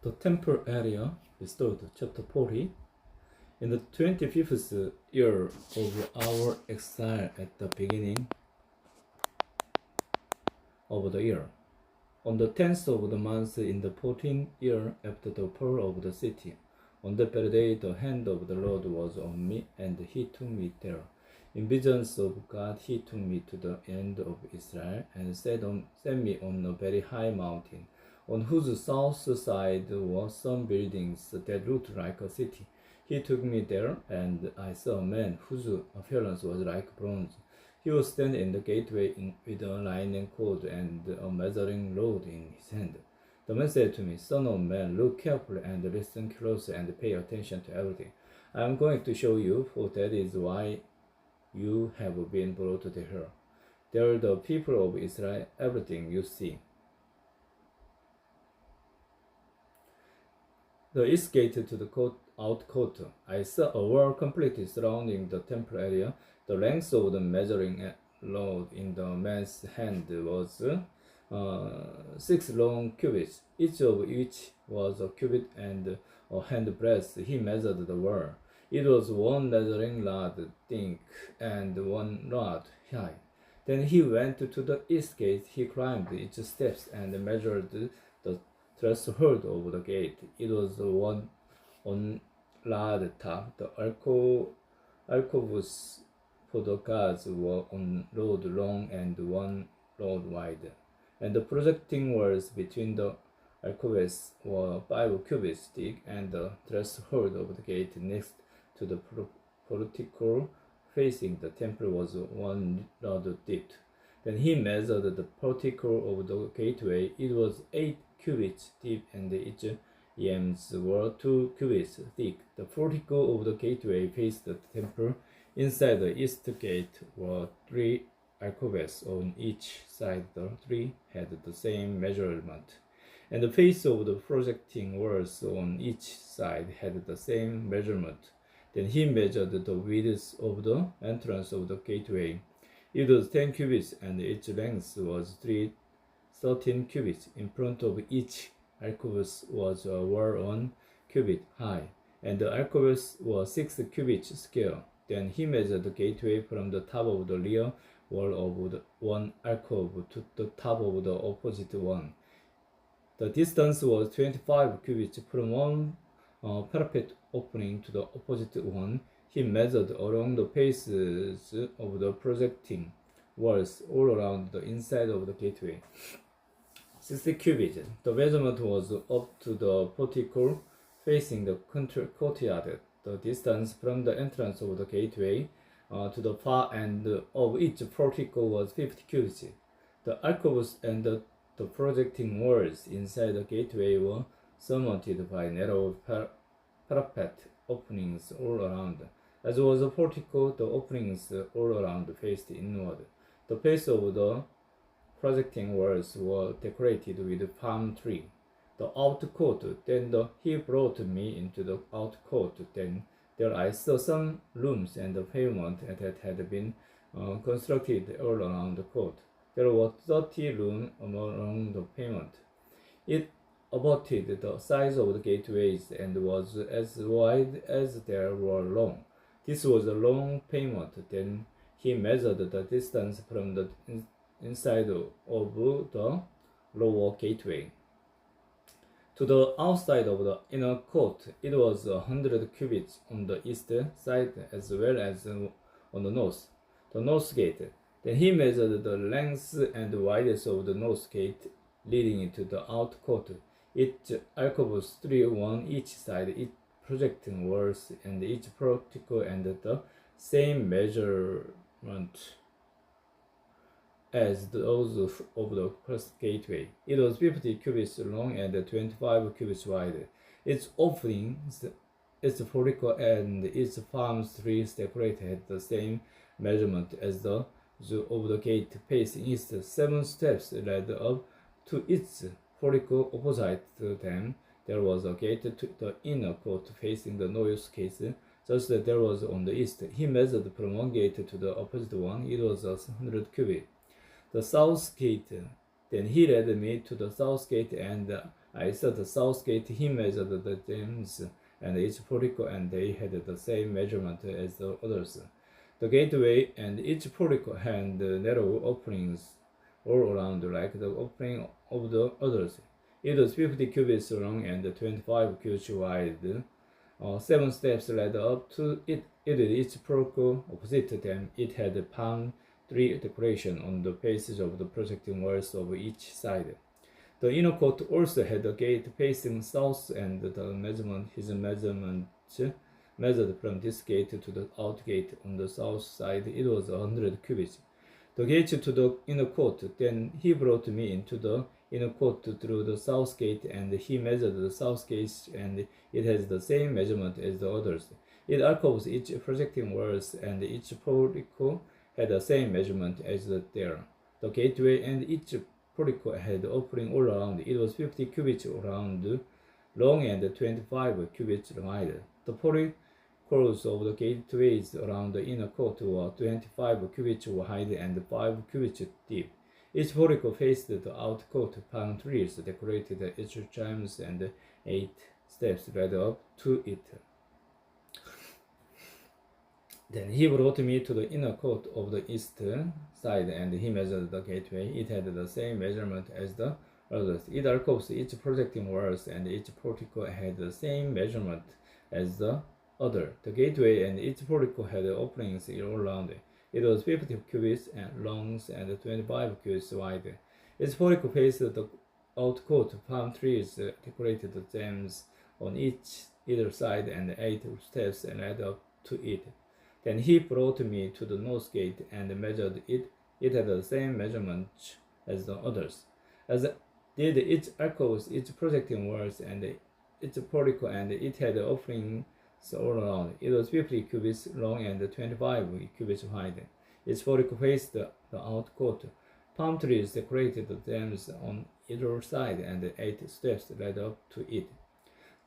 The temple area restored, chapter 40. In the 25th year of our exile at the beginning of the year, on the 10th of the month in the 14th year after the fall of the city, on that very day the hand of the Lord was on me, and he took me there. In visions of God he took me to the end of Israel, and set me on a very high mountain, on whose south side were some buildings that looked like a city. He took me there, and I saw a man whose appearance was like bronze. He was standing in the gateway with a linen cord and a measuring rod in his hand. The man said to me, Son of man, look carefully and listen closely and pay attention to everything I am going to show you, for that is why you have been brought to here. Tell the people of Israel everything you see. The east gate to the out court, I saw a wall completely surrounding the temple area. The length of the measuring rod in the man's hand was 6 long cubits, each of which was a cubit and a handbreadth. He measured the wall. It was 1 measuring rod thick and 1 rod high. Then he went to the east gate. He climbed its steps and measured the threshold of the gate. It was 1 rod top. The alcoves for the guards were 1 rod long and 1 rod wide, and the projecting walls between the alcoves were 5 cubits thick, and the threshold of the gate next to the portico facing the temple was 1 rod deep. Then he measured the portico of the gateway. It was 8 cubits deep, and its yams were 2 cubits thick. The portico of the gateway faced the temple. Inside the east gate were 3 alcoves on each side. The 3 had the same measurement, and the face of the projecting walls on each side had the same measurement. Then he measured the width of the entrance of the gateway. It was 10 cubits, and its length was 13 cubits. In front of each alcove was a wall 1 cubit high, and the alcoves were 6 cubits square. Then he measured the gateway from the top of the rear wall of the 1 alcove to the top of the opposite one. The distance was 25 cubits from one parapet opening to the opposite one. He measured along the faces of the projecting walls all around the inside of the gateway, 60 cubits. The measurement was up to the portico facing the courtyard. The distance from the entrance of the gateway to the far end of each portico was 50 cubits. The alcoves and the projecting walls inside the gateway were surmounted by narrow parapet openings all around. As was the portico, the openings all around faced inward. The face of the projecting walls were decorated with palm tree. The out court. Then he brought me into the out court. Then there I saw some rooms and the pavement that had been constructed all around the court. There were 30 rooms along the pavement. It abutted the size of the gateways and was as wide as they were long. This was a long pavement. Then he measured the distance from the inside of the lower gateway to the outside of the inner court. It was 100 cubits on the east side as well as on the north gate. Then he measured the length and width of the north gate leading into the out court. Each alcoves 3 on each side, each projecting walls and each portico, and the same measurement as those of the first gateway. It was 50 cubits long and 25 cubits wide. Its openings, its portico, and its palm trees decorated the same measurement as the of the gate facing east. 7 steps led up to its portico. Opposite them there was a gate to the inner court facing the north gate, just as there was on the east. He measured from one gate to the opposite one. It was 100 cubits. The south gate. Then he led me to the south gate, and I saw the south gate. He measured the gems and each portico, and they had the same measurement as the others. The gateway and each portico had narrow openings all around, like the opening of the others. It was 50 cubits long and 25 cubits wide. 7 steps led up to it. Each portico opposite them. It had palm tree decoration on the faces of the projecting walls of each side. The inner court also had a gate facing south, and his measurement measured from this gate to the out gate on the south side. It was 100 cubits. The gate to the inner court. Then he brought me into the inner court through the south gate, and he measured the south gate, and it has the same measurement as the others. It alcoves each projecting walls, and each portico had the same measurement as there. The gateway and each portico had opening all around. It was 50 cubits around, long and 25 cubits wide. The porticos of the gateways around the inner court were 25 cubits wide and 5 cubits deep. Each portico faced the out court. Palm trees decorated its chimes, and 8 steps led up to it. Then he brought me to the inner court of the east side, and he measured the gateway. It had the same measurement as the others. It alcoves each projecting walls, and each portico had the same measurement as the other. The gateway and each portico had openings all around. It was 50 cubits long and 25 cubits wide. Its portico faced the out court. Palm trees decorated gems on either side, and 8 steps led up to it. Then he brought me to the north gate and measured it. It had the same measurement as the others, as did its alcoves, its projecting walls, and its portico, and it had openings all around. It was 50 cubits long and 25 cubits wide. Its portico faced the out court. Palm trees decorated the gems on either side, and 8 steps led up to it.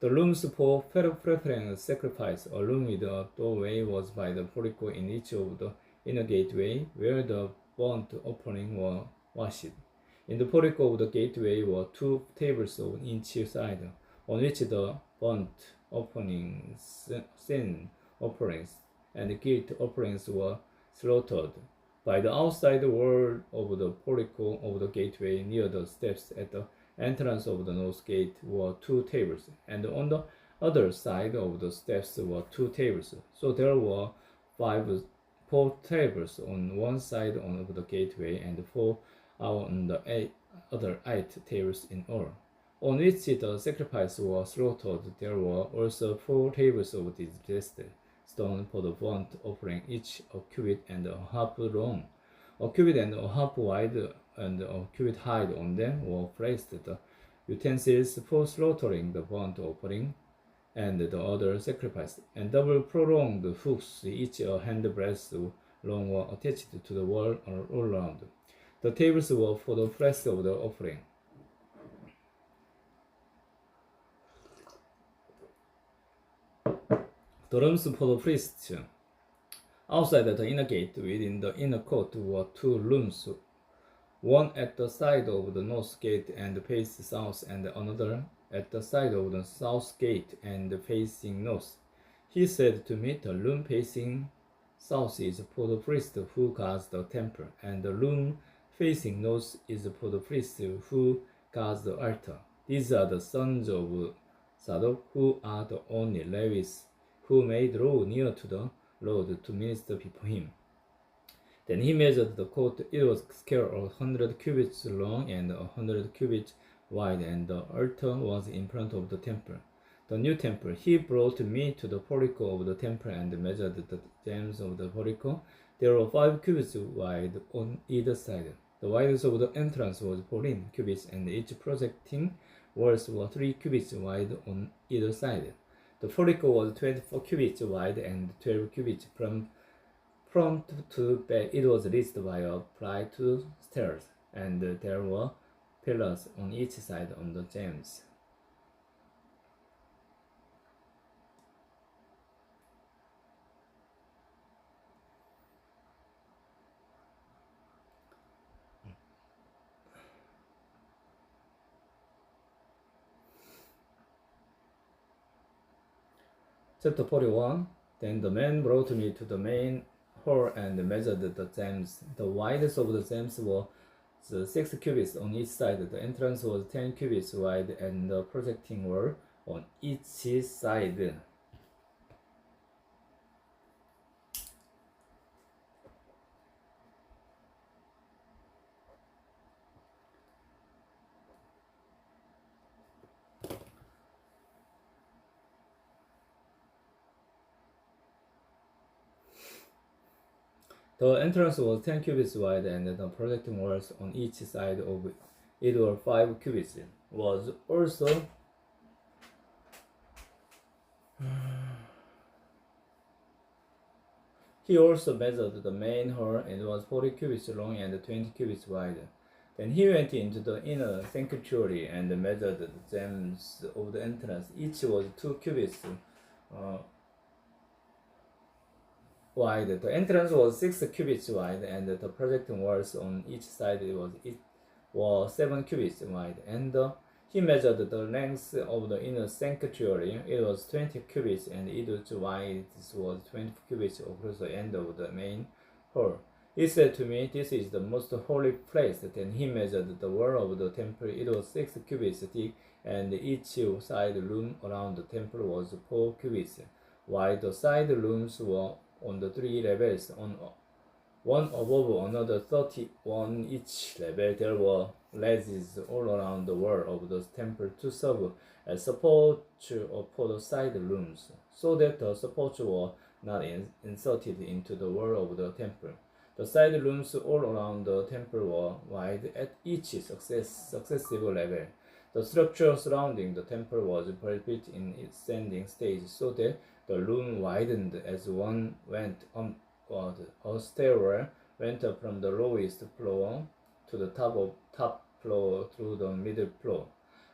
The rooms for preparing sacrifice, a room with a doorway, was by the portico in each of the inner gateway, where the burnt offering were washed. In the portico of the gateway were 2 tables on each side, on which the burnt offerings, sin offerings, and guilt offerings were slaughtered. By the outside wall of the portico of the gateway, near the steps at the entrance of the north gate, were 2 tables, and on the other side of the steps were 2 tables. So there were 4 tables on one side of the gateway, and 4 on the other 8 tables in all, on which the sacrifice was slaughtered. There were also 4 tables of distressed stone for the burnt offering, each a cubit and a half long. A cubit and a half wide and a cubit high. On them were placed the utensils for slaughtering the burnt offering and the other sacrifice, and double prolonged hooks, each a handbreadth long, were attached to the wall all around. The tables were for the flesh of the offering. The rooms for the priests. Outside the inner gate, within the inner court, were 2 rooms, one at the side of the north gate and facing south, and another at the side of the south gate and facing north. He said to me, the room facing south is for the priest who guards the temple, and the room facing north is for the priest who guards the altar. These are the sons of Zadok, who are the only Levites who may draw near to the Lord to minister before him. Then he measured the court. It was square 100 cubits long and 100 cubits wide, and the altar was in front of the temple, the new temple. He brought me to the portico of the temple and measured the gems of the portico. There were 5 cubits wide on either side. The width of the entrance was 14 cubits, and each projecting walls were 3 cubits wide on either side. The portico was 24 cubits wide and 12 cubits from front to back. It was reached by a flight of stairs, and there were pillars on each side of the gems. Chapter 41. Then the man brought me to the main hall and measured the gems. The widest of the gems was 6 cubits on each side. The entrance was 10 cubits wide and the projecting wall on each side. The entrance was 10 cubits wide and the projecting walls on each side of it were 5 cubits. Was also He also measured the main hall and it was 40 cubits long and 20 cubits wide. Then he went into the inner sanctuary and measured the gems of the entrance. Each was 2 cubits wide. The entrance was 6 cubits wide, and the projecting walls on each side were 7 cubits wide. And he measured the length of the inner sanctuary. It was 20 cubits, and its width was 20 cubits across the end of the main hall. He said to me, "This is the most holy place." Then he measured the wall of the temple. It was 6 cubits thick, and each side room around the temple was 4 cubits wide. The side rooms were on the 3 levels, one above another, 31 each level. There were ledges all around the wall of the temple to serve as support for the side rooms, so that the supports were not inserted into the wall of the temple. The side rooms all around the temple were wide at each successive level. The structure surrounding the temple was built in its standing stage, so that the room widened as one went onward. A stairwell went up from the lowest floor to the top floor through the middle floor.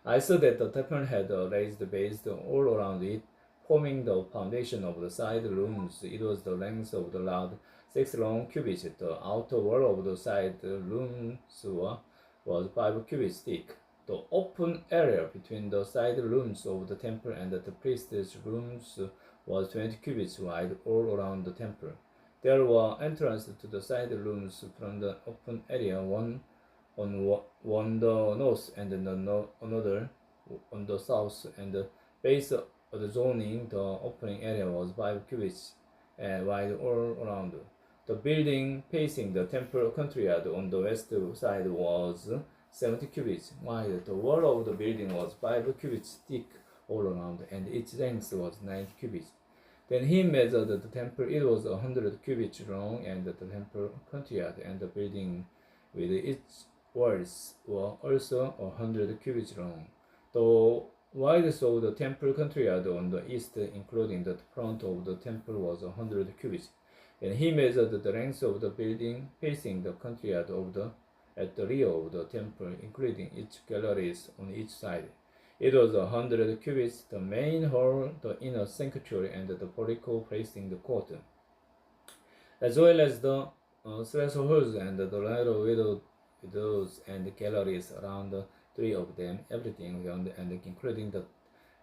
I saw that the temple had a raised base all around it, forming the foundation of the side rooms. It was the length of the lot, 6 long cubits. The outer wall of the side rooms was 5 cubits thick. The open area between the side rooms of the temple and the priest's rooms was 20 cubits wide all around the temple. There were entrances to the side rooms from the open area, one on the north and another on the south, and the base of the zoning, the opening area was 5 cubits wide all around. The building facing the temple courtyard on the west side was 70 cubits wide. The wall of the building was 5 cubits thick all around, and its length was 90 cubits. Then he measured the temple. It was 100 cubits long, and the temple courtyard and the building with its walls were also 100 cubits long. The width of the temple courtyard on the east, including the front of the temple, was 100 cubits. And he measured the length of the building facing the courtyard at the rear of the temple, including its galleries on each side. It was 100 cubits, the main hall, the inner sanctuary, and the portico facing the court, as well as the thresholds and the lateral windows and galleries around the 3 of them. Everything around and including the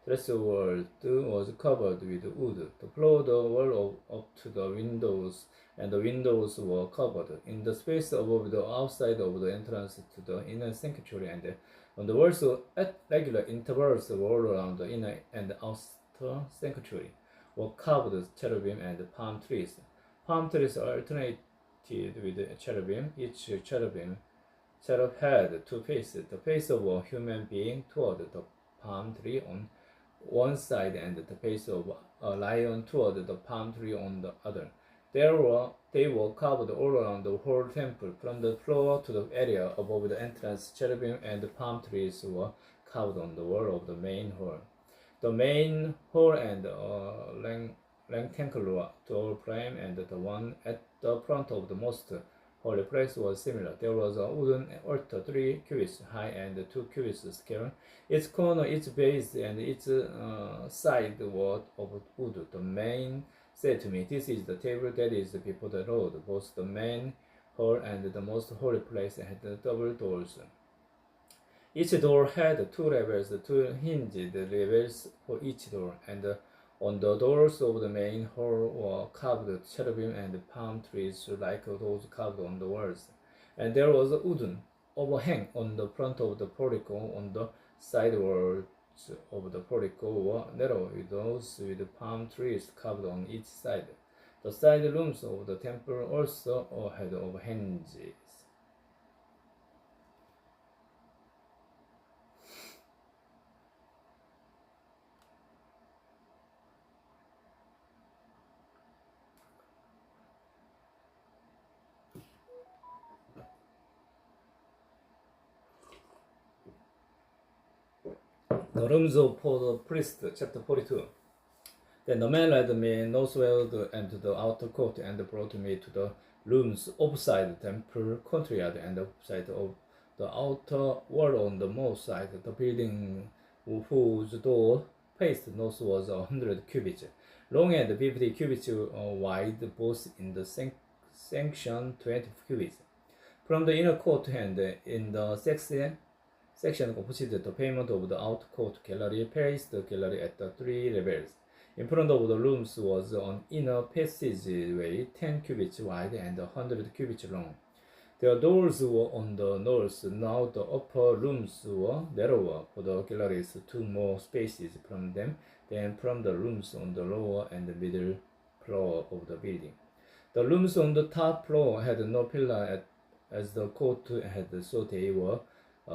threshold was covered with wood. The floor, the wall up to the windows, and the windows were covered. In the space above the outside of the entrance to the inner sanctuary and on the walls at regular intervals all around the inner and outer sanctuary were carved cherubim and palm trees. Palm trees alternated with cherubim. Each cherub had 2 faces, the face of a human being toward the palm tree on one side and the face of a lion toward the palm tree on the other. They were carved all around the whole temple, from the floor to the area above the entrance. Cherubim and palm trees were carved on the wall of the main hall. The main hall and rectangular door frame and the one at the front of the most holy place was similar. There was a wooden altar 3 cubits high and 2 cubits square. Its corner, its base, and its side were of wood. The man said to me, "This is the table that is before the Lord." Both the main hall and the most holy place had double doors. Each door had 2 levels, 2 hinged levels for each door, and On the doors of the main hall were carved cherubim and palm trees like those carved on the walls. And there was a wooden overhang on the front of the portico. On the side walls of the portico were narrow windows with palm trees carved on each side. The side rooms of the temple also had overhangs. The rooms for the priest, chapter 42. Then the man led me northward and to the outer court and brought me to the rooms opposite the temple courtyard and opposite of the outer wall on the north side. The building whose door faced north was 100 cubits long and 50 cubits wide, both in the section 20 cubits. From the inner court and in the section opposite the pavement of the outer court gallery faced the gallery at the three levels. In front of the rooms was an inner passageway 10 cubits wide and 100 cubits long. Their doors were on the north. Now the upper rooms were narrower, for the galleries took more spaces from them than from the rooms on the lower and middle floor of the building. The rooms on the top floor had no pillar as the court had, so they were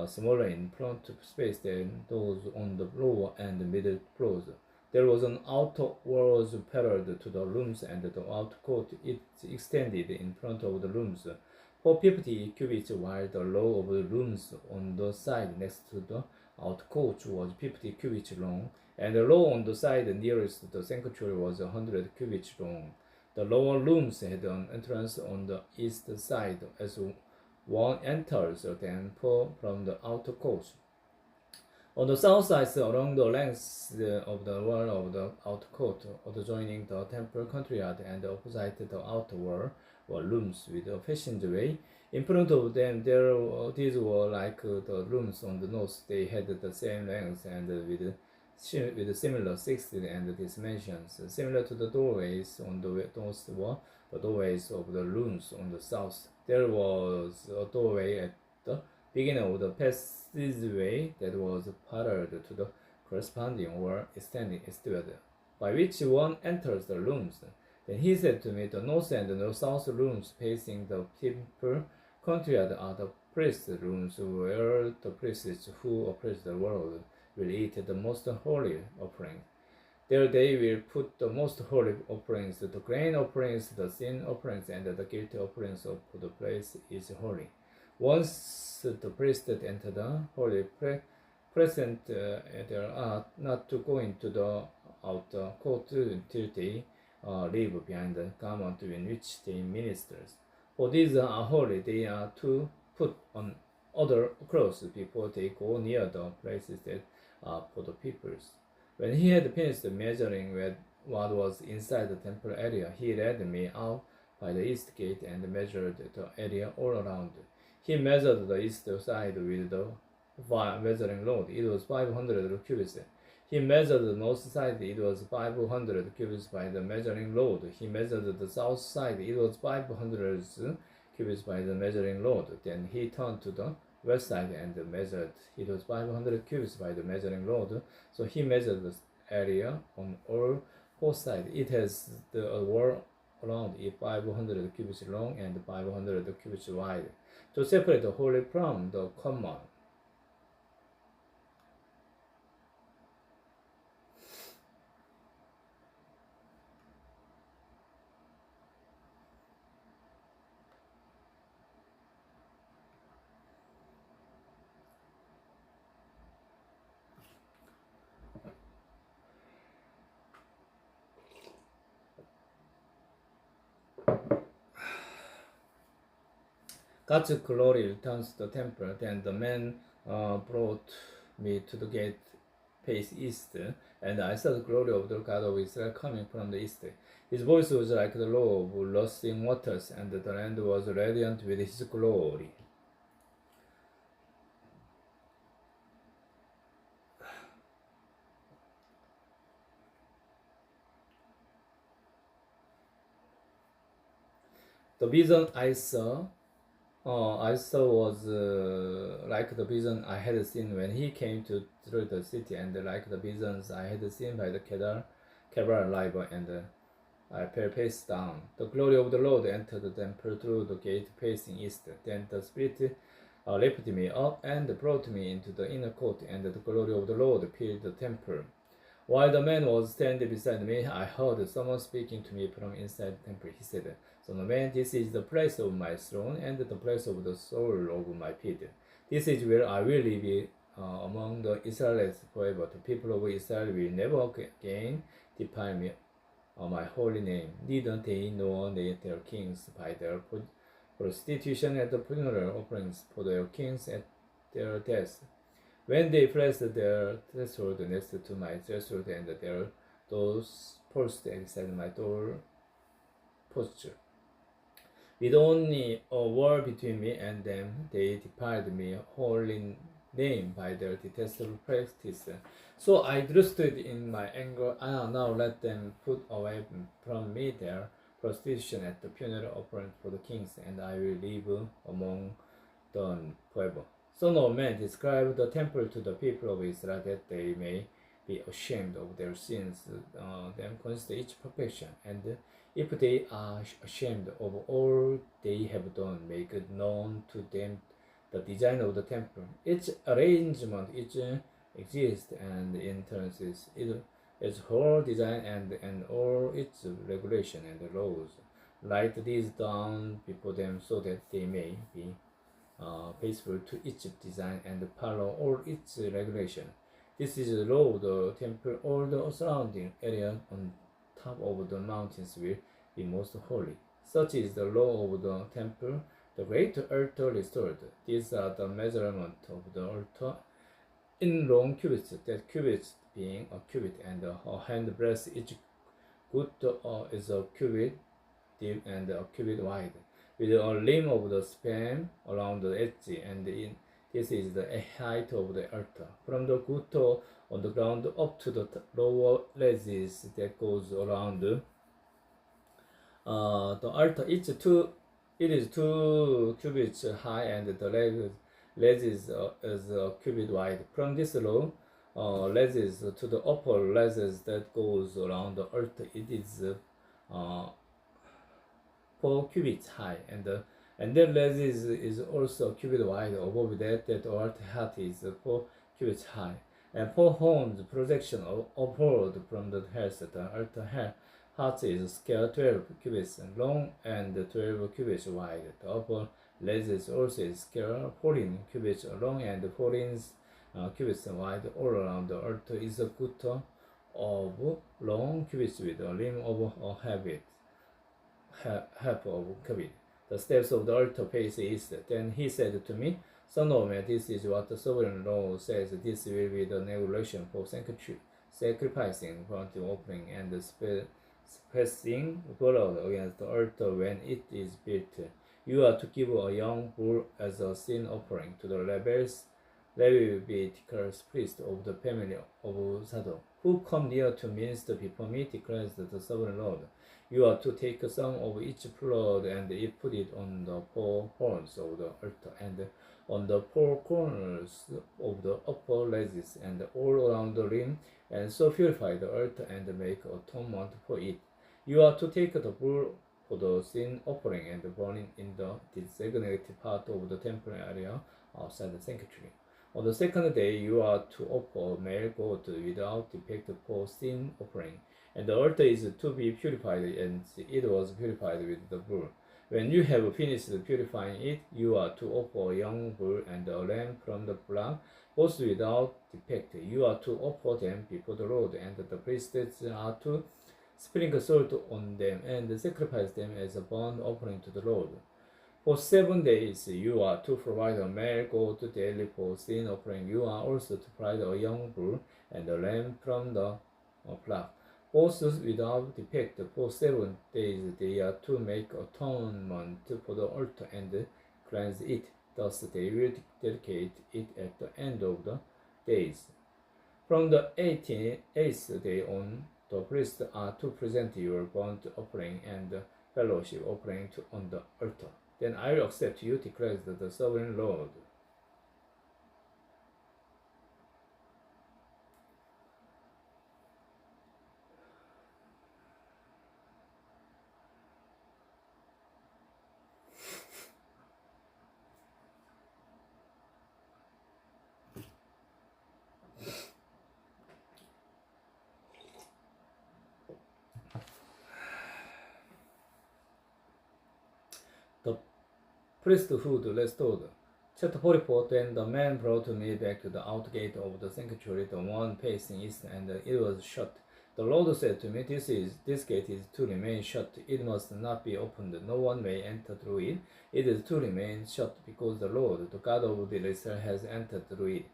smaller in front space than those on the lower and middle floors. There was an outer wall parallel to the rooms, and the outer court it extended in front of the rooms for 50 cubits, while the row of rooms on the side next to the outer court was 50 cubits long, and the row on the side nearest the sanctuary was 100 cubits long. The lower rooms had an entrance on the east side as one enters the temple from the outer court. On the south side, along the length of the wall of the outer court, adjoining the temple courtyard and opposite the outer wall, were rooms with a passageway. In front of them, these were like the rooms on the north. They had the same length and with similar sizes and dimensions. Similar to the doorways on the north were the doorways of the rooms on the south. There was a doorway at the beginning of the passageway that was parallel to the corresponding wall extending eastward, by which one enters the rooms. Then he said to me, the north and the south rooms facing the temple courtyard are the priest's rooms, where the priests who oppress the world will eat the most holy offerings. There they will put the most holy offerings, the grain offerings, the sin offerings, and the guilt offerings, of the place is holy. Once the priest enter the holy present, they are not to go into the outer court until they leave behind the garment in which they ministers. For these are holy, they are to put on other clothes before they go near the places that are for the peoples. When he had finished measuring what was inside the temple area, he led me out by the east gate and measured the area all around. He measured the east side with the measuring rod. It was 500 cubits. He measured the north side. It was 500 cubits by the measuring rod. He measured the south side. It was 500 cubits by the measuring rod. Then he turned to the west side and measured. It was 500 cubits by the measuring rod. So he measured the area on all four sides. It has the wall around it 500 cubits long and 500 cubits wide, to separate the holy from the common. God's glory returns to the temple. Then the man brought me to the gate face east, and I saw the glory of the God of Israel coming from the east. His voice was like the roar of rushing waters, and the land was radiant with his glory. The vision I saw was like the vision I had seen when he came through the city, and like the visions I had seen by the Kedar river, and I fell face down. The glory of the Lord entered the temple through the gate facing east. Then the Spirit lifted me up and brought me into the inner court, and the glory of the Lord filled the temple. While the man was standing beside me, I heard someone speaking to me from inside the temple. He said, "Son of man, this is the place of my throne and the place of the sole of my feet. This is where I will live among the Israelites forever. The people of Israel will never again defile me, my holy name. Neither they nor their kings by their prostitution at the funeral offerings for their kings at their deaths. When they placed their threshold next to my threshold and their doors posts beside my door post, with only a wall between me and them, they defiled me holy name by their detestable practice. So I stood in my anger. Now let them put away from me their prostitution at the funeral offering for the kings, and I will live among them forever. Son of man, describe the temple to the people of Israel, that they may be ashamed of their sins. Them consist each perfection, and if they are ashamed of all they have done, make known to them the design of the temple, its arrangement, its exists and entrances, its whole design and all its regulation and laws. Write these down before them so that they may be faithful to its design and follow all its regulation. This is the law of the temple. All the surrounding area on top of the mountains will be most holy. Such is the law of the temple. The great altar restored. These are the measurement of the altar in long cubits, that cubits being a cubit and a handbreadth. Each cubit is a cubit deep and a cubit wide, with a rim of the span around the edge, and this is the height of the altar. From the gutter on the ground up to the lower ledges that goes around the altar, it is 2 cubits high, and the ledges is a cubit wide. From this low ledges to the upper ledges that goes around the altar, it is 4 cubits high, and the ledges is also a cubit wide. Above that, the altar height is 4 cubits high, and 4 horns projection upward from the head. The altar height is scale 12 cubits long and 12 cubits wide. The upper ledges also is scale 14 cubits long and 14 cubits wide. All around the altar is a gutter of long cubits with a rim of a half of cubit. The steps of the altar face east. Then he said to me, "Son of man, this is what the sovereign law says. This will be the regulation for sacrificing burnt offering and spreading blood against the altar when it is built. You are to give a young bull as a sin offering to the Levitical priest of the family of Zadok, who come near to minister before me, declares the sovereign Lord. You are to take some of each blood and put it on the 4 horns of the altar and on the 4 corners of the upper ledges and all around the rim, and so purify the altar and make atonement for it. You are to take the bull for the sin offering and burn it in the designated part of the temple area outside the sanctuary. On the second day, you are to offer a male goat without defect for sin offering, and the altar is to be purified, and it was purified with the bull. When you have finished purifying it, you are to offer a young bull and a lamb from the flock, both without defect. You are to offer them before the Lord, and the priests are to sprinkle salt on them and sacrifice them as a burnt offering to the Lord. For 7 days you are to provide a male goat daily for sin offering. You are also to provide a young bull and a lamb from the flock, both without defect. For 7 days they are to make atonement for the altar and cleanse it. Thus they will dedicate it at the end of the days. From the 8th day on, the priests are to present your burnt offering and fellowship offering on the altar. Then I will accept you, declares the sovereign Lord. The priesthood restored. Chapter 44. Then the man brought me back to the out gate of the sanctuary, the one facing east, and it was shut. The Lord said to me, This gate is to remain shut. It must not be opened. No one may enter through it. It is to remain shut, because the Lord, the God of Israel, has entered through it.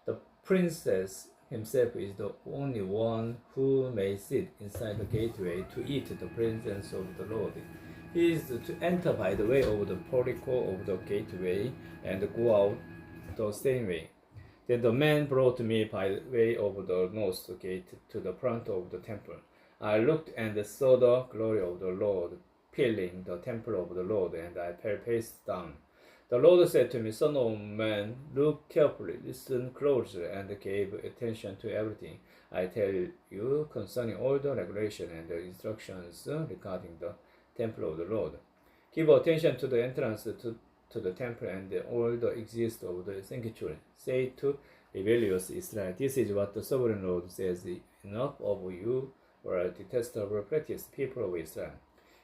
The princess himself is the only one who may sit inside the gateway to eat the presence of the Lord. He is to enter by the way of the portico of the gateway and go out the same way. Then the man brought me by the way of the north gate to the front of the temple. I looked and saw the glory of the Lord filling the temple of the Lord, and I fell face down. The Lord said to me, Son of man, look carefully, listen closely, and give attention to everything I tell you concerning all the regulations and the instructions regarding the temple of the Lord. Give attention to the entrance to the temple and all the exist of the sanctuary. Say to rebellious Israel, this is what the sovereign Lord says, enough of you were detestable practice, people of Israel.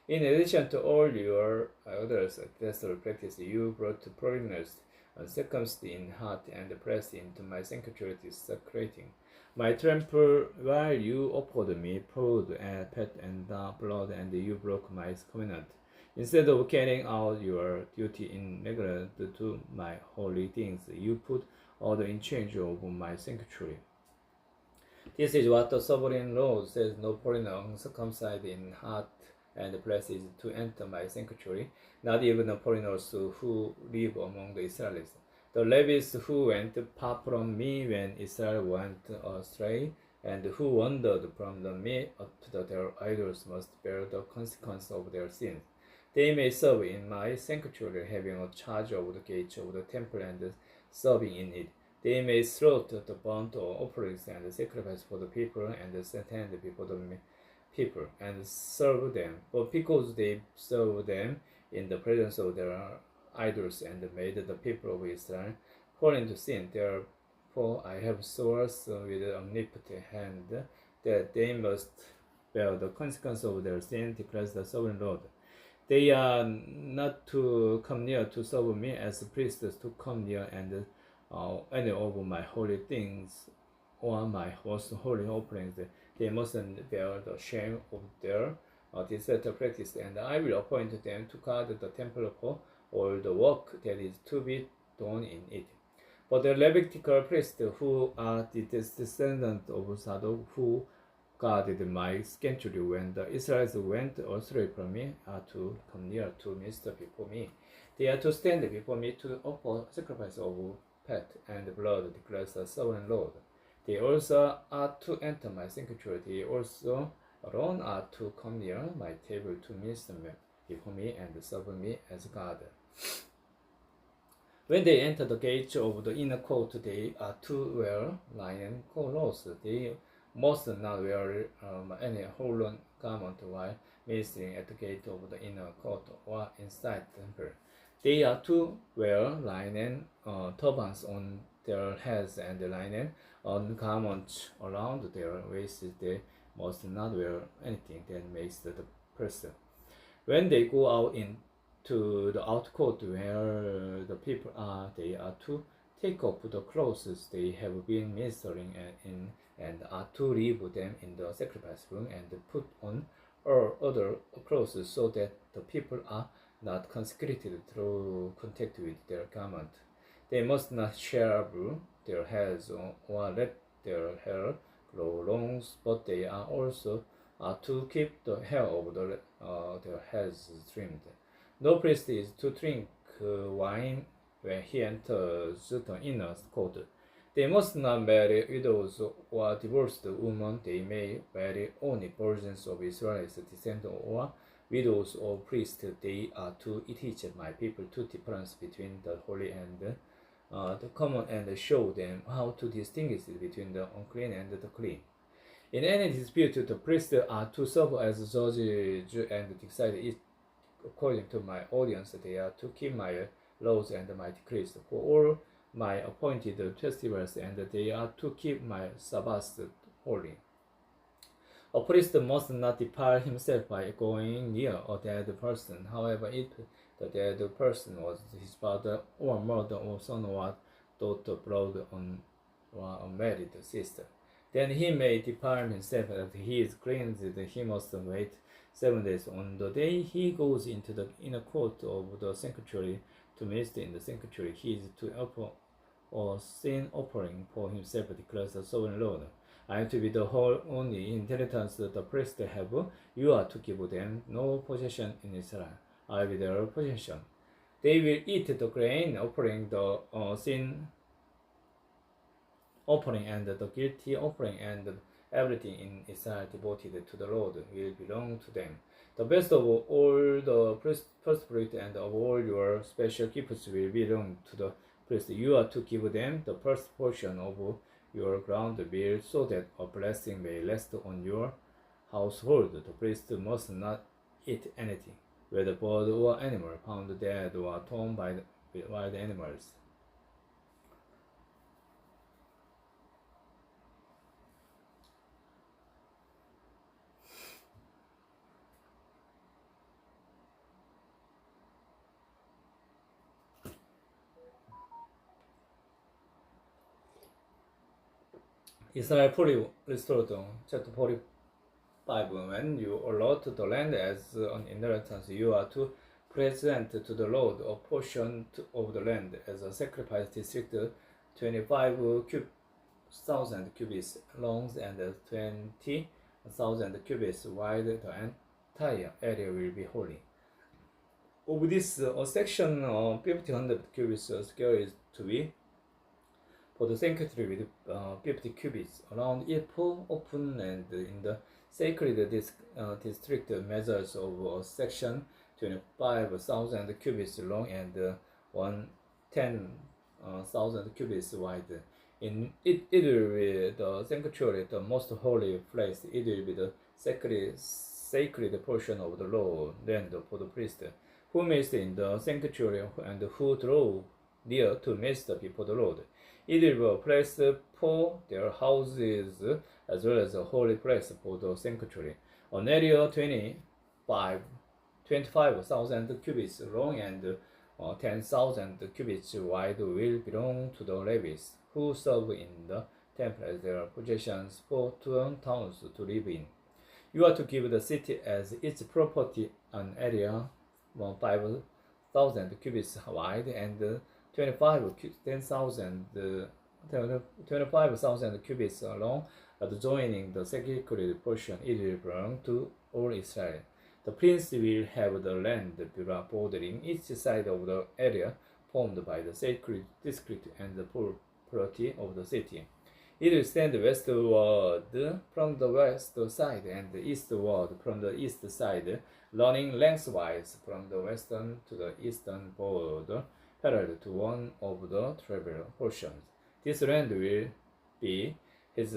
In addition to all your others detestable practice, you brought foreigners uncircumcised in heart and pressed into my sanctuary, desecrating my temple while you offered me food and fat and blood, and you broke my covenant. Instead of carrying out your duty in regard to my holy things, you put order in charge of my sanctuary. This is what the sovereign Lord says, no foreigner uncircumcised in heart and flesh is to enter my sanctuary, not even the foreigners who live among the Israelites. The Levites who went far from me when Israel went astray, and who wandered from me to their idols must bear the consequence of their sins. They may serve in my sanctuary, having a charge of the gates of the temple and serving in it. They may slaughter the burnt offerings and sacrifice for the people and stand before the people and serve them. But because they serve them in the presence of their idols and made the people of Israel fall into sin, therefore I have sworn with omnipotent hand that they must bear the consequence of their sin, declares the sovereign Lord. They are not to come near to serve me as priests to come near and any of my holy things or my most holy offerings. They mustn't bear the shame of their deserted practice, and I will appoint them to guard the temple for all the work that is to be done in it. But the Levitical priests, who are the descendants of Zadok, who guarded my sanctuary when the Israelites went astray from me, are to come near to minister before me. They are to stand before me to offer sacrifice of fat and blood, declares the sovereign Lord. They also are to enter my sanctuary. They also alone are to come near my table to minister before me and serve me as God. When they enter the gates of the inner court, they are to wear linen clothes. They must not wear any woolen garment while ministering at the gate of the inner court or inside the temple. They are to wear linen turbans on their heads and linen garments around their waists. They must not wear anything that makes the person. When they go out into the out court where the people are, they are to take off the clothes they have been ministering in and are to leave them in the sacrifice room and put on all other clothes, so that the people are not consecrated through contact with their garment. They must not shave their heads or let their hair grow long, but they are also to keep the hair of their heads trimmed. No priest is to drink wine when he enters the inner court. They must not marry widows or divorced women. They may marry only virgins of Israel's descent or widows or priests, they are to teach my people to difference between the holy and the common, and show them how to distinguish between the unclean and the clean. In any dispute, the priests are to serve as judges and decide it according to my audience. They are to keep my laws and my decrees for all my appointed festivals, and they are to keep my Sabbaths holy. A priest must not defile himself by going near a dead person. However, if the dead person was his father or mother or son or daughter, brother, or unmarried sister, then he may defile himself. After he is cleansed, he must wait 7 days. On the day he goes into the inner court of the sanctuary to minister in the sanctuary, he is to offer a sin offering for himself, declares the sovereign Lord. I am to be the whole only inheritance that the priests have. You are to give them no possession in Israel. I will be their possession. They will eat the grain offering, the sin offering, and the guilty offering, and everything in Israel devoted to the Lord will belong to them. The best of all the first fruit and of all your special gifts will belong to the priest. You are to give them the first portion of your ground meal, so that a blessing may rest on your household. The priest must not eat anything, whether bird or animal, found dead or torn by the wild animals. Israel fully restored, chapter 45. When you allot the land as an inheritance, you are to present to the Lord a portion of the land as a sacrifice district, 25,000 cubits long and 20,000 cubits wide. The entire area will be holy. Of this, a section of 1,500 cubits square is to be for the sanctuary with 50 cubits around it, open, and in the sacred district measures of a section 25,000 cubits long and 10,000 cubits wide. In it will be the sanctuary, the most holy place. It will be the sacred portion of the Lord, land for the priest who minister in the sanctuary and who draw near to minister before the Lord. It will be a place for their houses as well as a holy place for the sanctuary. An area 25,000 cubits long and 10,000 cubits wide will belong to the Levites, who serve in the temple as their possessions for 2 towns to live in. You are to give the city as its property an area 5,000 cubits wide and 25,000 cubits long, adjoining the sacred portion. It will belong to all Israel. The prince will have the land bordering each side of the area formed by the sacred district and the property of the city. It will stand westward from the west side and eastward from the east side, running lengthwise from the western to the eastern border, parallel to one of the travel portions. This land will be his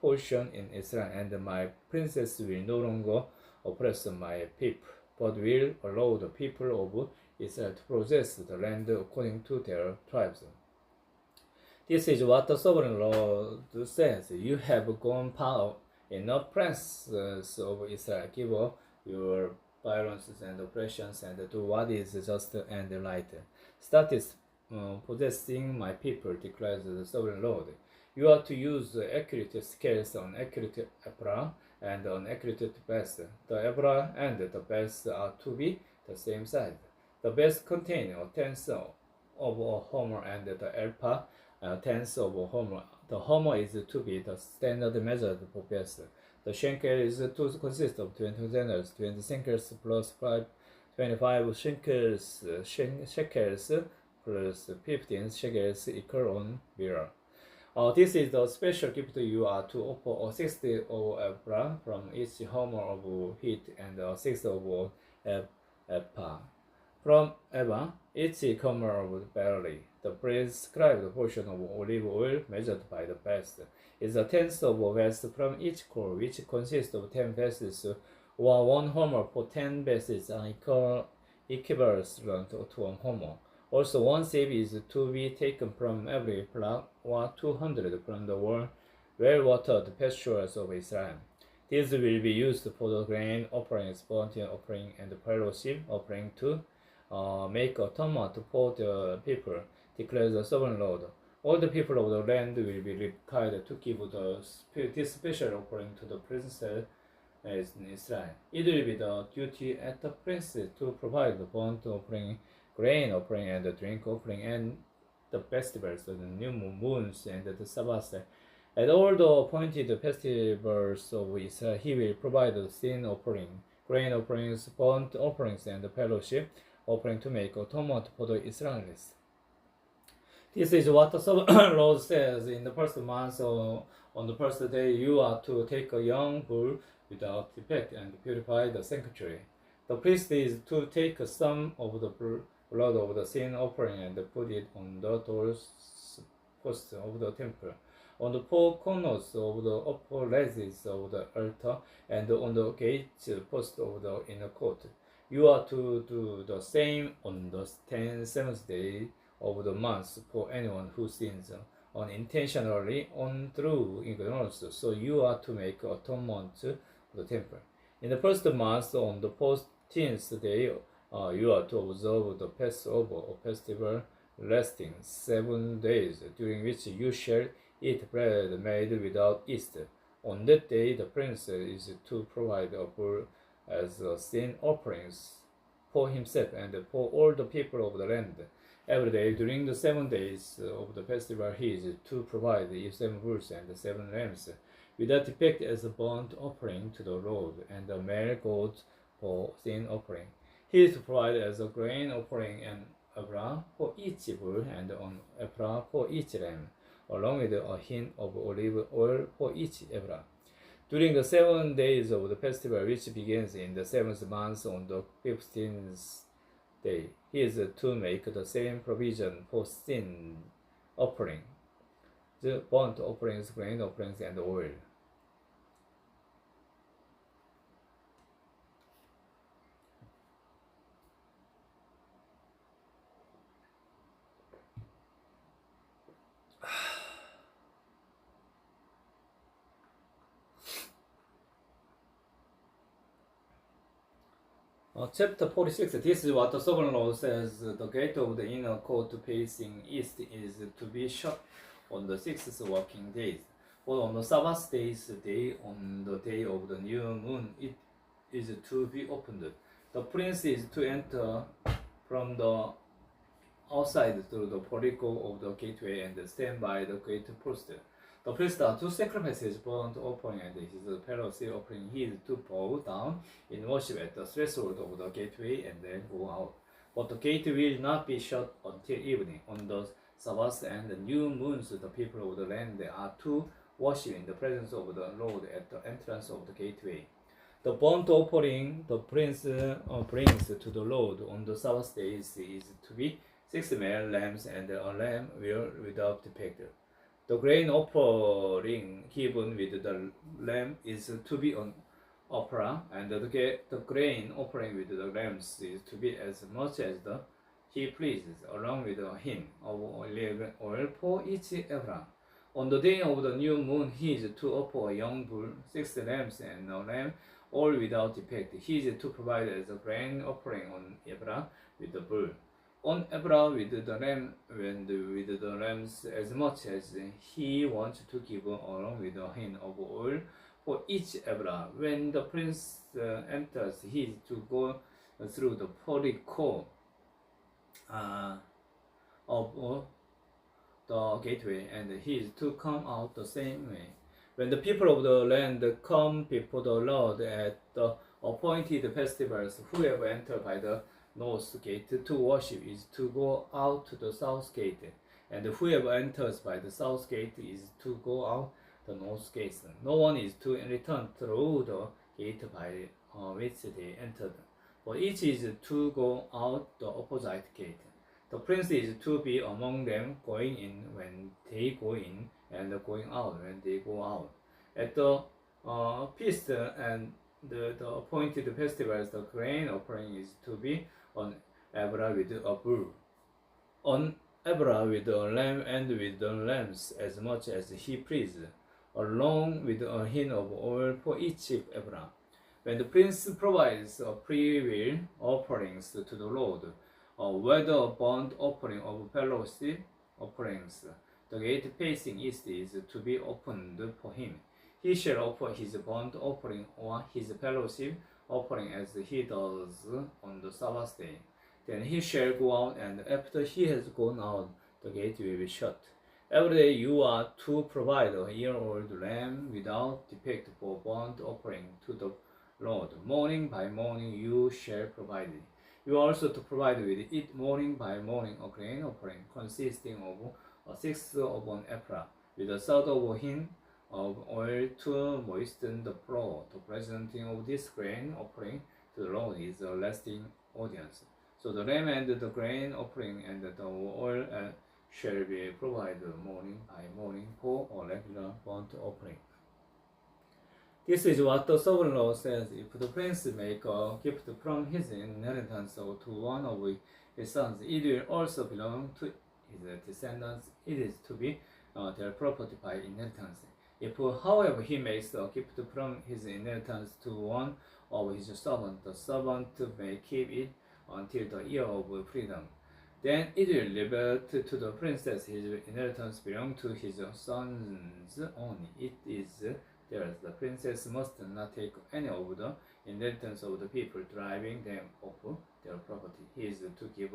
portion in Israel, and my princess will no longer oppress my people, but will allow the people of Israel to possess the land according to their tribes. This is what the sovereign Lord says. You have gone far in the presence of Israel. Give up your violences and oppressions and do what is just and right. Start possessing my people, declares the sovereign Lord. You are to use accurate scales on accurate Ephah and on accurate best. The Ephah and the best are to be the same size. The best contain a tenth of a homer, and the Ephah a tenth of a homer. The homer is to be the standard measure for best. The shekel is to consist of 20 zengers, 20 shekels plus 25 shekels plus 15 shekels equal 1 birr. This is the special gift you are to offer a sixth of Ephah from each homer of wheat and a sixth of Ephah from Ephah, each comer of barley. The prescribed portion of olive oil measured by the best is a tenth of a vest from each core, which consists of 10 vests, or 1 homer for 10 vests are equivalent to 1 homer. Also, 1 sieve is to be taken from every flock, or 200 from the well-watered pastures of Israel. These will be used for the grain offerings, burnt offering, and fellowship offering to make atonement for the people, declares the sovereign Lord. All the people of the land will be required to give this special offering to the princess in Israel. It will be the duty at the prince to provide the burnt offering, grain offering, and the drink offering, and the festivals, the new moons, and the Sabbaths. At all the appointed festivals of Israel, he will provide the sin offering, grain offerings, burnt offerings, and the fellowship offering to make atonement for the Israelites. This is what the Lord says: in the first month, on the first day, you are to take a young bull without defect and purify the sanctuary. The priest is to take some of the blood of the sin offering and put it on the doorposts of the temple, on the 4 corners of the upper ledges of the altar, and on the gate post of the inner court. You are to do the same on the 7th day of the month for anyone who sins unintentionally or through ignorance. So you are to make atonement for the temple. In the first month, on the 14th day, you are to observe the Passover or festival, lasting 7 days, during which you shall eat bread made without yeast. On that day, the prince is to provide a bull as sin offerings for himself and for all the people of the land. Every day during the 7 days of the festival, he is to provide 7 bulls and 7 lambs without defect as a burnt offering to the Lord, and a male goat for sin offering. He is to provide as a grain offering an ephah for each bull and an ephah for each lamb, along with a hint of olive oil for each ephah. During the 7 days of the festival, which begins in the 7th month on the 15th day, he is to make the same provision for sin offering, the burnt offerings, grain offerings, and oil. Chapter 46. This is what the sovereign Lord says: the gate of the inner court facing east is to be shut on the 6th working days. But on the Sabbath days, on the day of the new moon, it is to be opened. The prince is to enter from the outside through the portico of the gateway and stand by the gate post. The priest are to sacrifice his burnt offering and his fellowship offering. He is to bow down in worship at the threshold of the gateway and then go out. But the gate will not be shut until evening. On the Sabbath and the new moons, the people of the land are to worship in the presence of the Lord at the entrance of the gateway. The burnt offering the prince brings to the Lord on the Sabbath days is to be 6 male lambs and a lamb without defect. The grain offering given with the lamb is to be an opera, and the grain offering with the lambs is to be as much as he pleases, along with a hint of olive oil for each ephah. On the day of the new moon, he is to offer a young bull, 6 lambs, and a lamb, all without defect. He is to provide as a grain offering on ephah with the bull, on ephah with the lamb, and with the lambs as much as he wants to give, along with a hint of oil for each ephah. When the prince enters, he is to go through the portico of the gateway, and he is to come out the same way. When the people of the land come before the Lord at the appointed festivals, whoever enters by the north gate to worship is to go out to the south gate. and whoever enters by the south gate is to go out the north gate. No one is to return through the gate by which they entered, but each is to go out the opposite gate. The prince is to be among them, going in when they go in, and going out when they go out. At the feast and the appointed festivals, the grain offering is to be on Abra with a bull, on Abra with a lamb, and with the lambs as much as he pleased, along with a hin of oil for each Abra. When the prince provides a free will offerings to the Lord, whether a burnt offering of fellowship offerings, the gate facing east is to be opened for him. He shall offer his burnt offering or his fellowship offering as he does on the Sabbath day. Then he shall go out, and after he has gone out, the gate will be shut. Every day you are to provide a year-old lamb without defect for burnt offering to the Lord. Morning by morning you shall provide it. You are also to provide with it morning by morning a grain offering consisting of a sixth of an ephah, with a third of a hin of oil to moisten the floor. The presenting of this grain offering to the Lord is a lasting audience. So the lamb and the grain offering and the oil shall be provided morning by morning for a regular burnt offering. This is what the sovereign law says. If the prince make a gift from his inheritance to one of his sons, it will also belong to his descendants. It is to be their property by inheritance. If, however, he makes a gift from his inheritance to one of his servants, the servant may keep it until the year of freedom. Then it will revert to the princess. His inheritance belongs to his sons only. It is theirs. The princess must not take any of the inheritance of the people, driving them off their property. He is to give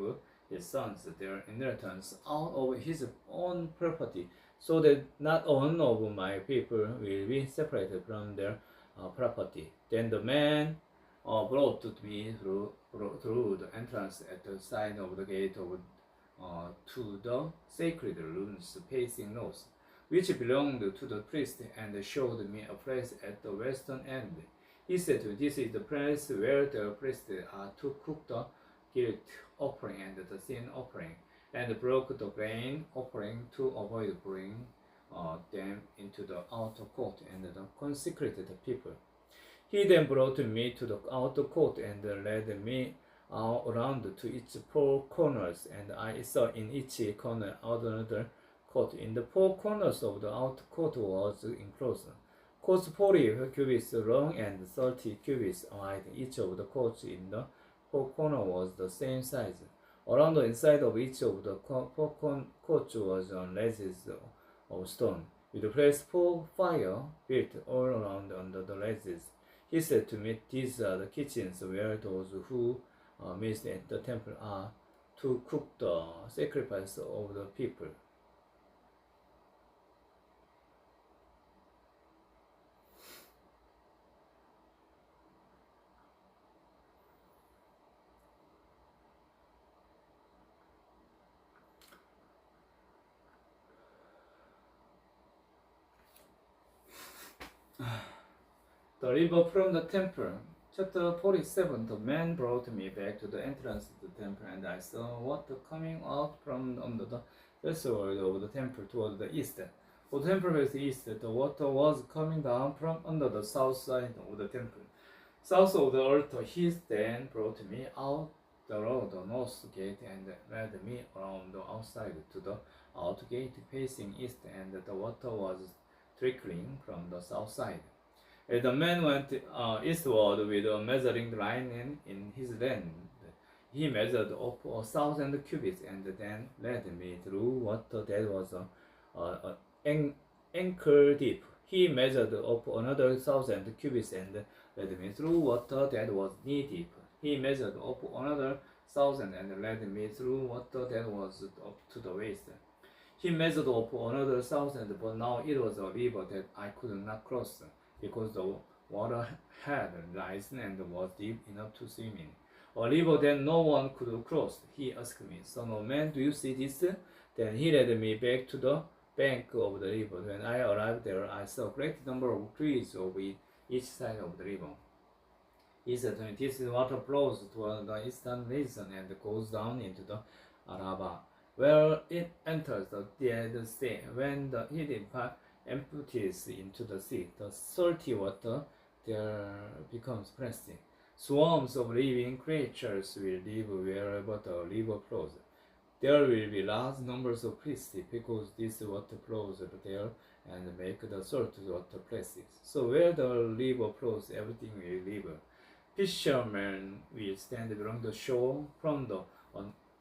his sons their inheritance out of his own property, so that not one of my people will be separated from their property. Then the man brought to me through the entrance at the side of the gate to the sacred rooms facing north, which belonged to the priest, and showed me a place at the western end. He said to me, "This is the place where the priests are to cook the guilt offering and the sin offering," and broke the grain offering to avoid bringing them into the outer court and the consecrated people. He then brought me to the outer court and led me around to its four corners, and I saw in each corner another court. In the four corners of the outer court was enclosed courts 40 cubits long and 30 cubits wide. Each of the courts in the four corners was the same size. Around the inside of each of the four courts was on ledges of stone, with a place for fire built all around under the ledges. He said to me, "These are the kitchens where those who meet at the temple are to cook the sacrifice of the people." The river from the temple. Chapter 47. The man brought me back to the entrance of the temple, and I saw water coming out from under the threshold of the temple toward the east. For the temple was east, the water was coming down from under the south side of the temple, south of the altar. He then brought me out the north gate, and led me around the outside to the outer gate facing east, and the water was trickling from the south side. The man went eastward with a measuring line in his hand. He measured up 1,000 cubits, and then led me through water that was ankle deep. He measured up another 1,000 cubits, and led me through water that was knee deep. He measured up another 1,000 and led me through water that was up to the waist. He measured up another 1,000, but now it was a river that I could not cross, because the water had risen and was deep enough to swim in. A river that no one could cross. He asked me, "Son of man, do you see this?" Then he led me back to the bank of the river. When I arrived there, I saw a great number of trees of each side of the river. He said to me, this water flows toward the eastern region and goes down into the Araba, where it enters the Dead Sea. When the heated part empties into the sea, the salty water there becomes plastic. Swarms of living creatures will live wherever the river flows. There will be large numbers of fish because this water flows there and make the salt water plastic. So where the river flows, everything will live. Fishermen will stand along the shore from the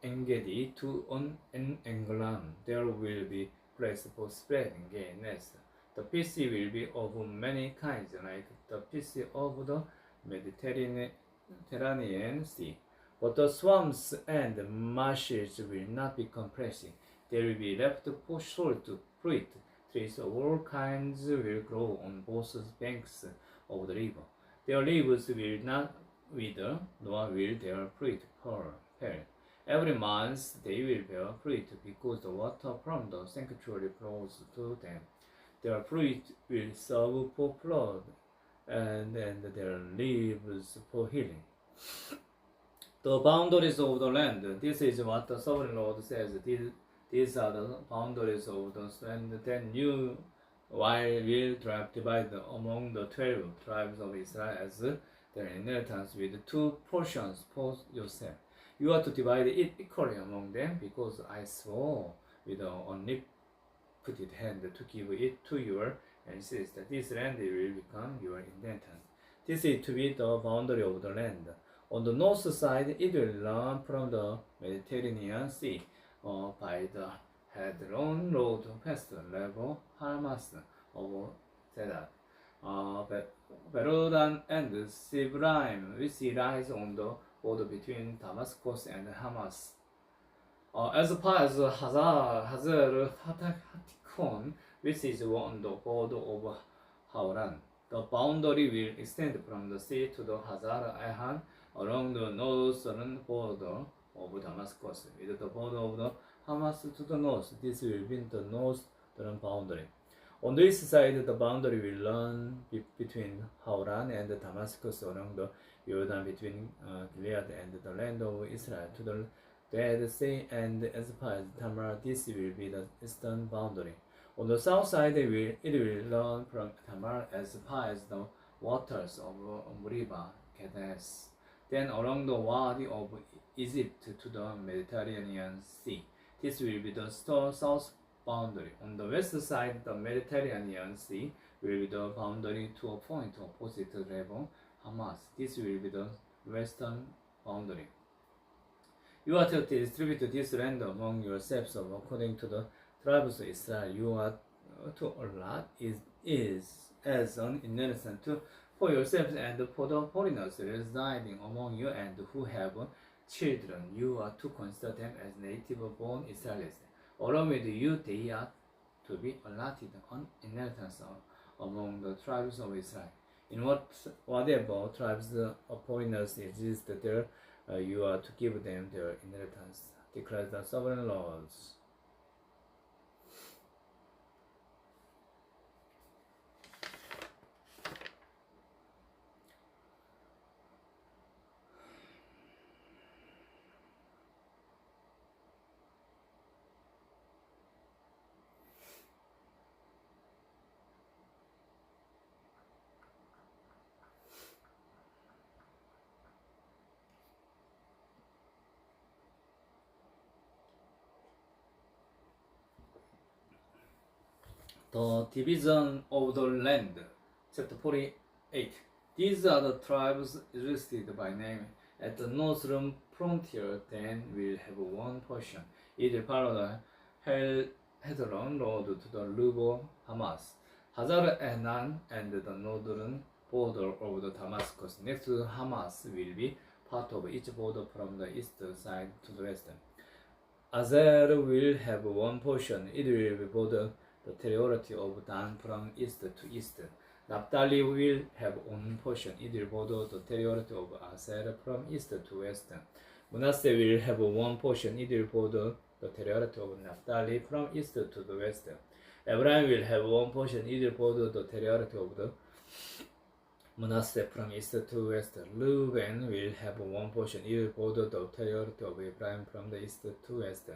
Engedi to England. There will be place for spreading gay nets. The fish will be of many kinds, like the fish of the Mediterranean Sea. But the swamps and marshes will not be compressing. They will be left for salt fruit. Trees of all kinds will grow on both banks of the river. Their leaves will not wither, nor will their fruit fail. Every month they will bear fruit because the water from the sanctuary flows to them. Their fruit will serve for flood, and their leaves for healing. The boundaries of the land. This is what the sovereign Lord says. These are the boundaries of the land. Then you will divide among the 12 tribes of Israel as their inheritance with 2 portions for yourself. You are to divide it equally among them, because I swore with an omnipotent hand to give it to your ancestors. This land will become your inheritance. This is to be the boundary of the land. On the north side, it will run from the Mediterranean Sea by the headlong road past Lebo, Hamas of Zedad, Berodan and Sibrim, which lies on the border between Damascus and Hamas. As far as Hazar Hatikon, which is on the border of Hauran. The boundary will extend from the sea to the Hazar Ahan along the northern border of Damascus, with the border of the Hamas to the north. This will be the northern boundary. On the east side, the boundary will run between Hauran and Damascus along the Jordan between Gilead and the land of Israel to the Dead Sea, and as far as Tamar, this will be the eastern boundary. On the south side, it will run from Tamar as far as the waters of Meriba, Kadesh, then along the Wadi of Egypt to the Mediterranean Sea. This will be the south boundary. On the west side, the Mediterranean Sea will be the boundary to a point opposite the river Hamas. This will be the western boundary. You are to distribute this land among yourselves according to the tribes of Israel. You are to allot is as an inheritance for yourselves and for the foreigners residing among you and who have children. You are to consider them as native-born Israelis. Along with you, they are to be allotted an inheritance among the tribes of Israel. In whatever tribes of foreigners exist there, you are to give them their inheritance, declares the sovereign Lord. The division of the land, chapter 48. These are the tribes listed by name. At the northern frontier, then will have one portion. It will follow the headlong road to the river Hamas, Hazar Enan, and the northern border of the Damascus. Next to Hamas will be part of each border from the east side to the west. Azer will have one portion. It will be border the territory of Dan from east to east. Naphtali will have one portion. It will border the territory of Aser from east to west. Manasseh will have one portion. It will border the territory of Naphtali from east to the west. Abraham will have one portion either border the territory of the Manasseh from east to west. Reuben will have one portion either border the territory of Abraham from the east to west.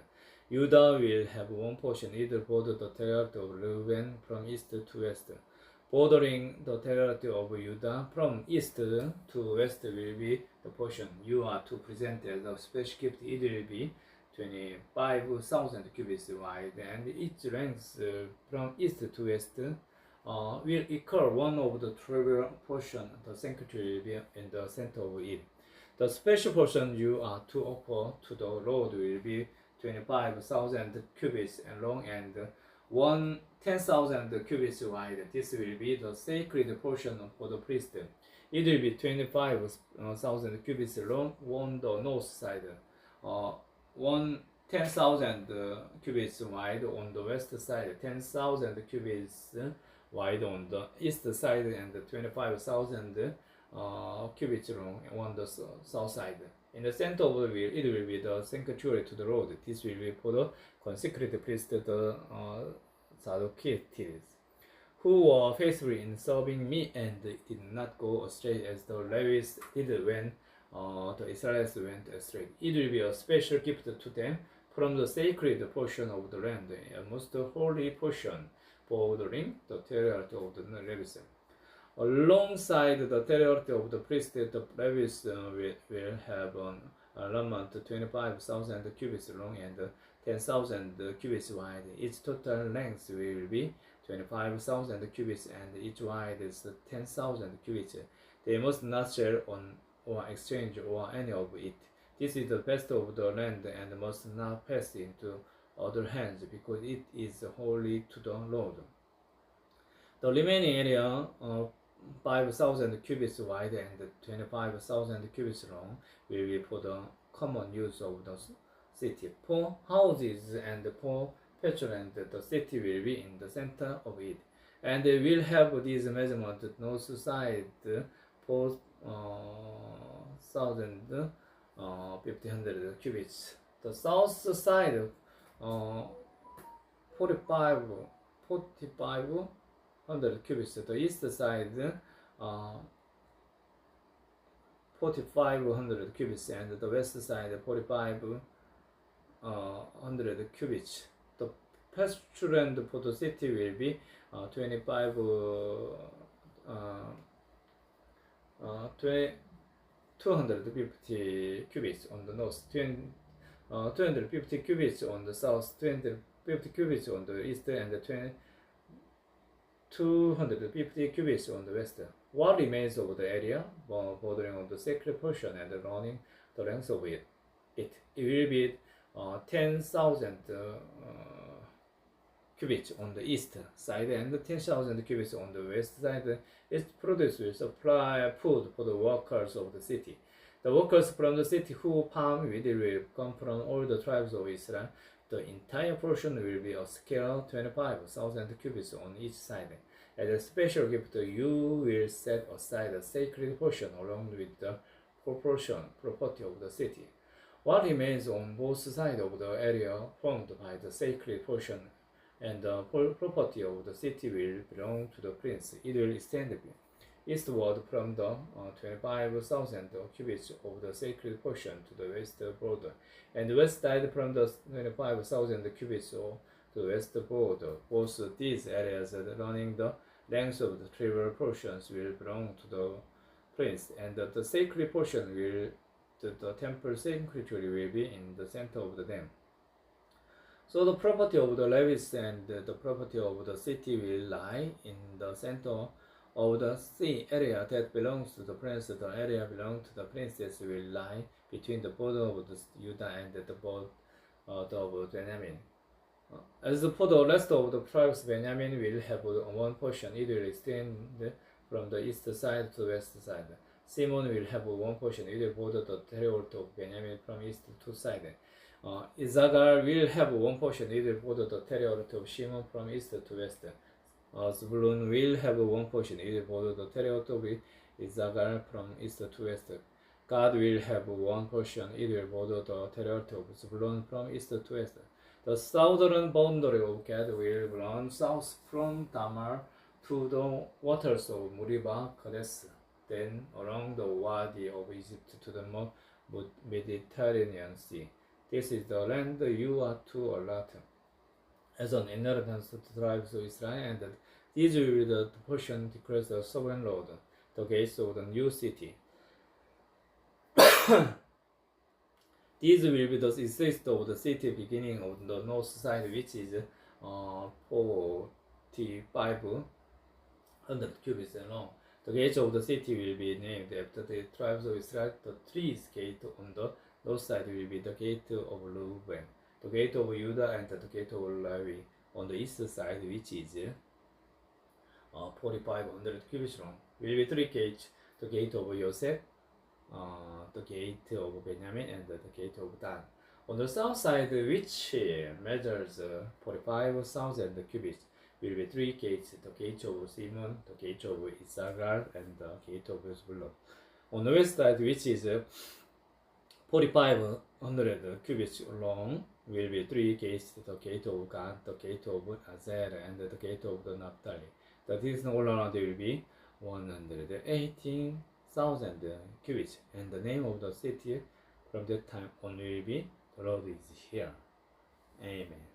Judah will have one portion either border the territory of Reuben from east to west. Bordering the territory of Judah from east to west will be the portion you are to present as a special gift. It will be 25,000 cubits wide, and its length from east to west will equal one of the trivial portion. The sanctuary will be in the center of it. The special portion you are to offer to the Lord will be 25,000 cubits long and 10,000 cubits wide. This will be the sacred portion for the priest. It will be 25,000 cubits long on the north side, 10,000 cubits wide on the west side, 10,000 cubits wide on the east side, and 25,000 cubits long on the south side. In the center of the wheel, it will be the sanctuary to the Lord. This will be for the consecrated priest, the Zadokites, who were faithful in serving me and did not go astray as the Levites did when the Israelites went astray. It will be a special gift to them from the sacred portion of the land, a most holy portion, bordering the territory of the Levites. Alongside the territory of the priest, the Levites will have an allotment 25,000 cubits long and 10,000 cubits wide. Its total length will be 25,000 cubits, and each wide is 10,000 cubits. They must not share on or exchange or any of it. This is the best of the land and must not pass into other hands, because it is holy to the Lord. The remaining area, 5,000 cubits wide and 25,000 cubits long, will be for the common use of the city. For houses and for petrol, the city will be in the center of it, and they will have these measurements: north side 4,500 cubits, the south side 4,500 cubits, the east side 4,500 cubits, and the west side 4,500 cubits. The pasture land for the city will be 250 cubits on the north, 250 cubits on the south, 250 cubits on the east, and 250 cubits on the west. What remains of the area bordering on the sacred portion and running the length of it will be 10,000 cubits on the east side and 10,000 cubits on the west side. Its produce will supply food for the workers of the city. The workers from the city who farm will come from all the tribes of Israel. The entire portion will be a scale 25,000 cubits on each side. As a special gift, you will set aside a sacred portion along with the property of the city. What remains on both sides of the area formed by the sacred portion and the property of the city will belong to the prince. It will extend eastward from the 25,000 cubits of the sacred portion to the west border, and the west side from the 25,000 cubits of the west border. Both these areas running the length of the trivial portions will belong to the prince, and the sacred portion will, the temple sanctuary will be in the center of them. So the property of the Levites and the property of the city will lie in the center of the sea area that belongs to the prince. The area belonging to the princess will lie between the border of the Judah and the border of Benjamin. As for the rest of the tribes, Benjamin will have one portion. It will extend from the east side to the west side. Simon will have one portion. It will border the territory of Benjamin from east to side. Issachar will have one portion. It will border the territory of Shimon from east to west. Zebulun will have one portion. It will border the territory of Issachar from east to west. Gad will have one portion. It will border the territory of Zebulun from east to west. The southern boundary of Gad will run south from Tamar to the waters of Meriba Kadesh, then along the Wadi of Egypt to the Mediterranean Sea. This is the land you are to allot as an inheritance to the tribes of Israel, and these will be the portion declares the sovereign Lord, the gates of the new city. These will be the east of the city beginning of the north side, which is 4,500 cubits long. The gates of the city will be named after the tribes of Israel. The trees gate on the north side will be the gate of Reuben, the gate of Judah, and the gate of Levi on the east side, which is 4,500 cubits long, will be three gates: the gate of Joseph, the gate of Benjamin, and the gate of Dan. On the south side, which measures 45,000 cubits, will be three gates: the gate of Simon, the gate of Issachar, and the gate of Zebulun. On the west side, which is 4,500 cubits long, will be three gates: the gate of Gad, the gate of Azer, and the gate of the Naphtali. The distance all around will be 118,000 cubits, and the name of the city from that time on will be the Lord is here. Amen.